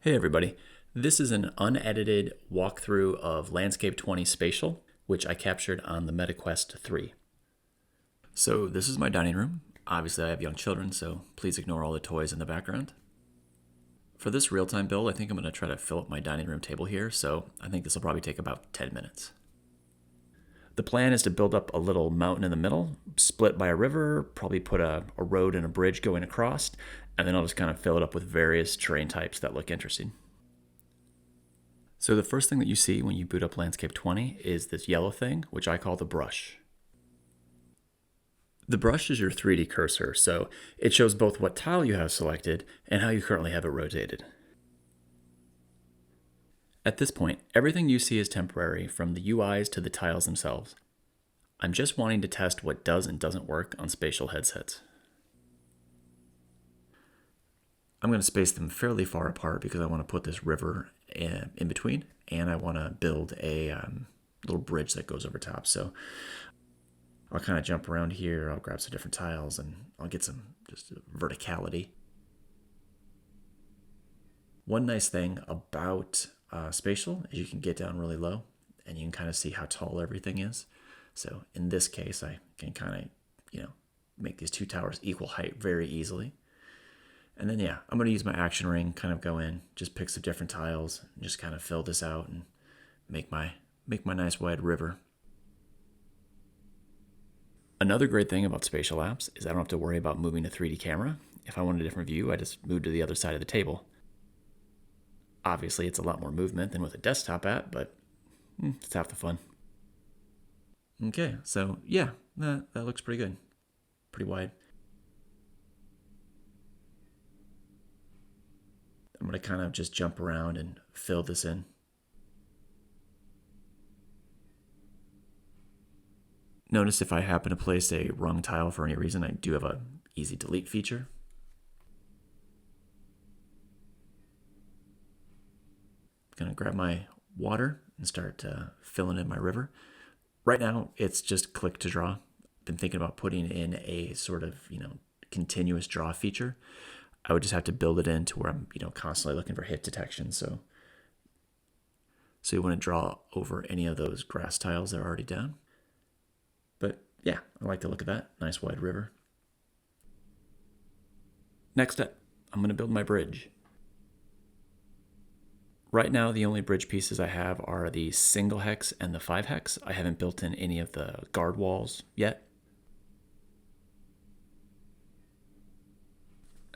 Hey everybody, this is an unedited walkthrough of LandSCAPE 20 Spatial, which I captured on the MetaQuest 3. So this is my dining room. Obviously I have young children, so please ignore all the toys in the background. For this real-time build, I think I'm going to try to fill up my dining room table here, so I think this will probably take about 10 minutes. The plan is to build up a little mountain in the middle, split by a river, probably put a road and a bridge going across, and then I'll just kind of fill it up with various terrain types that look interesting. So the first thing that you see when you boot up LandSCAPE 20 is this yellow thing, which I call the brush. The brush is your 3D cursor, so it shows both what tile you have selected and how you currently have it rotated. At this point, everything you see is temporary, from the UIs to the tiles themselves. I'm just wanting to test what does and doesn't work on spatial headsets. I'm going to space them fairly far apart because I want to put this river in between, and I want to build a little bridge that goes over top. So I'll kind of jump around here, I'll grab some different tiles, and I'll get some just verticality. One nice thing about Spatial is you can get down really low and you can kind of see how tall everything is. So in this case, I can kind of, make these two towers equal height very easily. And then, I'm going to use my action ring, kind of go in, just pick some different tiles, and just kind of fill this out and make my nice wide river. Another great thing about spatial apps is I don't have to worry about moving a 3D camera. If I want a different view, I just move to the other side of the table. Obviously, it's a lot more movement than with a desktop app, but it's half the fun. Okay, so that looks pretty good. Pretty wide. I'm going to kind of just jump around and fill this in. Notice if I happen to place a wrong tile for any reason, I do have an easy delete feature. I'm going to grab my water and start filling in my river. Right now, it's just click to draw. I've been thinking about putting in a sort of, continuous draw feature. I would just have to build it in to where I'm, constantly looking for hit detection. So you want to draw over any of those grass tiles that are already down. But I like the look of that. Nice wide river. Next up, I'm going to build my bridge. Right now, the only bridge pieces I have are the single hex and the 5 hex. I haven't built in any of the guard walls yet.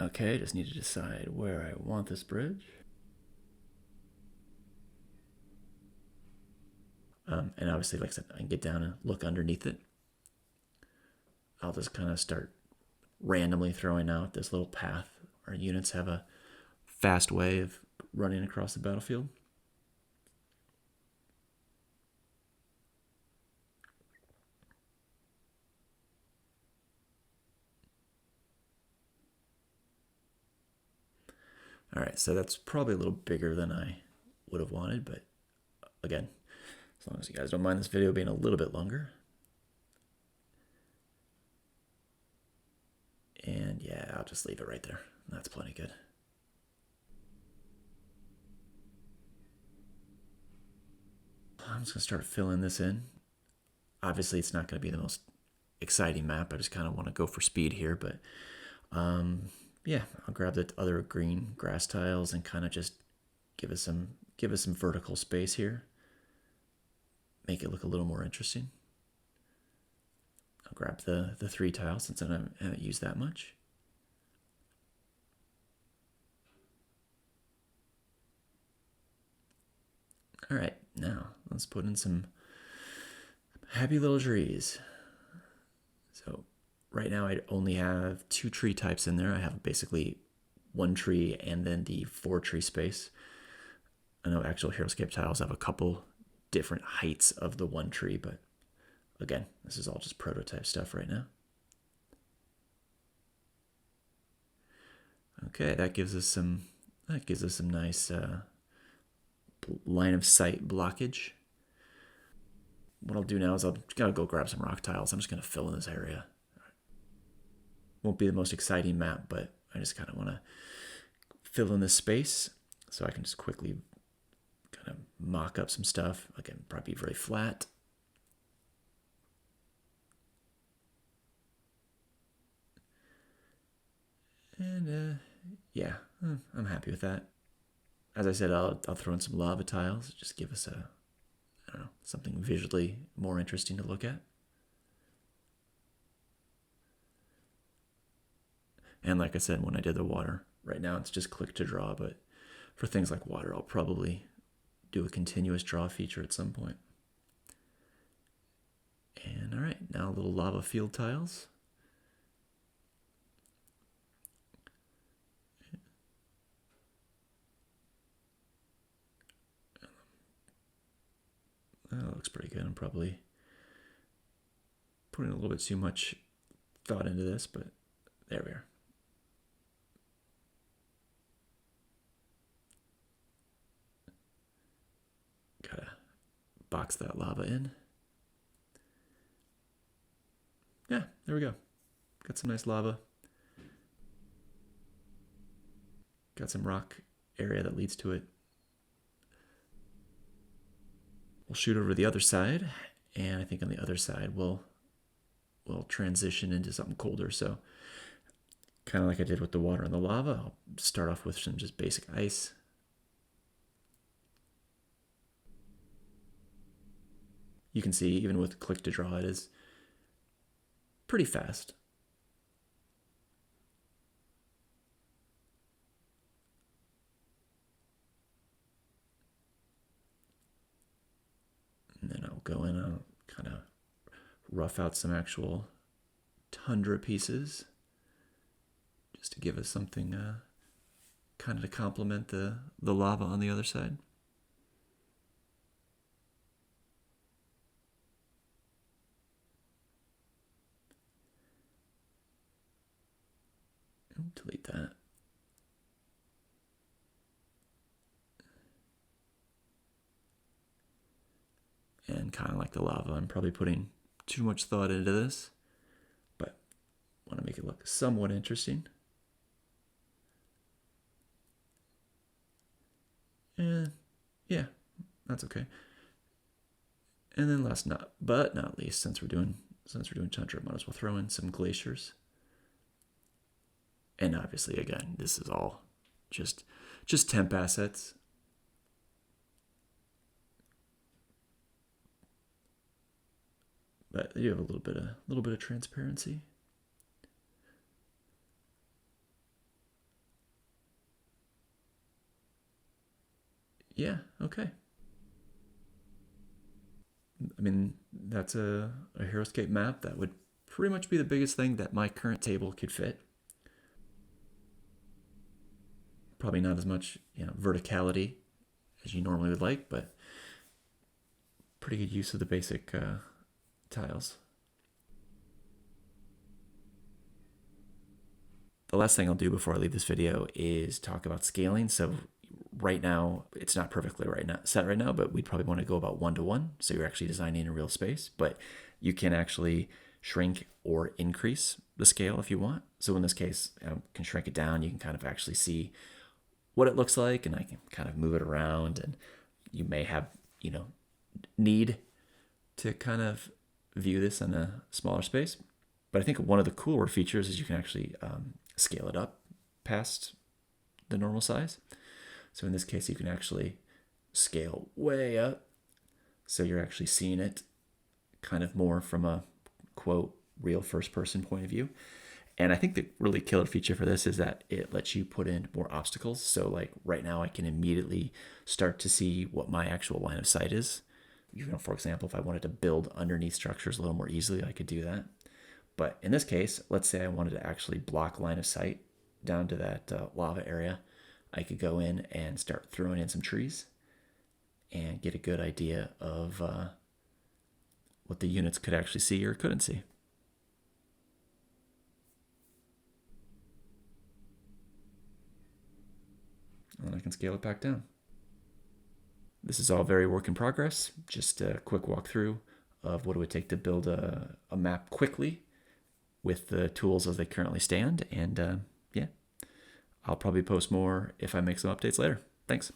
Okay, just need to decide where I want this bridge. And obviously, like I said, I can get down and look underneath it. I'll just kind of start randomly throwing out this little path. Our units have a fast way of running across the battlefield. All right, so that's probably a little bigger than I would have wanted, but again, as long as you guys don't mind this video being a little bit longer. And I'll just leave it right there. That's plenty good. I'm just going to start filling this in. Obviously, it's not going to be the most exciting map. I just kind of want to go for speed here, but I'll grab the other green grass tiles and kind of just give us some vertical space here. Make it look a little more interesting. I'll grab the 3 tiles since I haven't used that much. All right, now let's put in some happy little trees. So right now I only have 2 tree types in there. I have basically 1 tree and then the 4 tree space. I know actual Heroscape tiles have a couple different heights of the 1 tree, but again, this is all just prototype stuff right now. Okay, that gives us some nice line of sight blockage. What I'll do now is I'm gonna go grab some rock tiles. I'm just gonna fill in this area. Won't be the most exciting map, but I just kind of want to fill in this space. So I can just quickly kind of mock up some stuff. Again, probably very flat. And yeah, I'm happy with that. As I said, I'll throw in some lava tiles. Just give us I don't know, something visually more interesting to look at. And like I said, when I did the water, right now it's just click to draw, but for things like water, I'll probably do a continuous draw feature at some point. And all right, now little lava field tiles. That looks pretty good. I'm probably putting a little bit too much thought into this, but there we are. Gotta box that lava in. Yeah, there we go. Got some nice lava. Got some rock area that leads to it. We'll shoot over to the other side, and I think on the other side we'll transition into something colder. So kind of like I did with the water and the lava, I'll start off with some just basic ice. You can see even with click to draw, it is pretty fast. And then I'll go in and I'll kind of rough out some actual tundra pieces just to give us something kind of to complement the lava on the other side. Delete that. And kind of like the lava, I'm probably putting too much thought into this, but want to make it look somewhat interesting. And yeah, that's okay. And then last but not least, since we're doing tundra, might as well throw in some glaciers. And obviously, again, this is all just temp assets. But you have a little bit of transparency. Yeah, okay. I mean, that's a Heroscape map that would pretty much be the biggest thing that my current table could fit. Probably not as much, verticality as you normally would like, but pretty good use of the basic tiles. The last thing I'll do before I leave this video is talk about scaling. So right now, it's not perfectly set right now, but we'd probably want to go about 1-to-1. So you're actually designing a real space, but you can actually shrink or increase the scale if you want. So in this case, I can shrink it down. You can kind of actually see what it looks like, and I can kind of move it around, and you may have, need to kind of view this in a smaller space. But I think one of the cooler features is you can actually scale it up past the normal size. So in this case, you can actually scale way up. So you're actually seeing it kind of more from a, quote, real first person point of view. And I think the really killer feature for this is that it lets you put in more obstacles. So like right now, I can immediately start to see what my actual line of sight is. For example, if I wanted to build underneath structures a little more easily, I could do that. But in this case, let's say I wanted to actually block line of sight down to that lava area. I could go in and start throwing in some trees and get a good idea of what the units could actually see or couldn't see. And I can scale it back down. This is all very work in progress. Just a quick walkthrough of what it would take to build a map quickly with the tools as they currently stand. And yeah, I'll probably post more if I make some updates later. Thanks.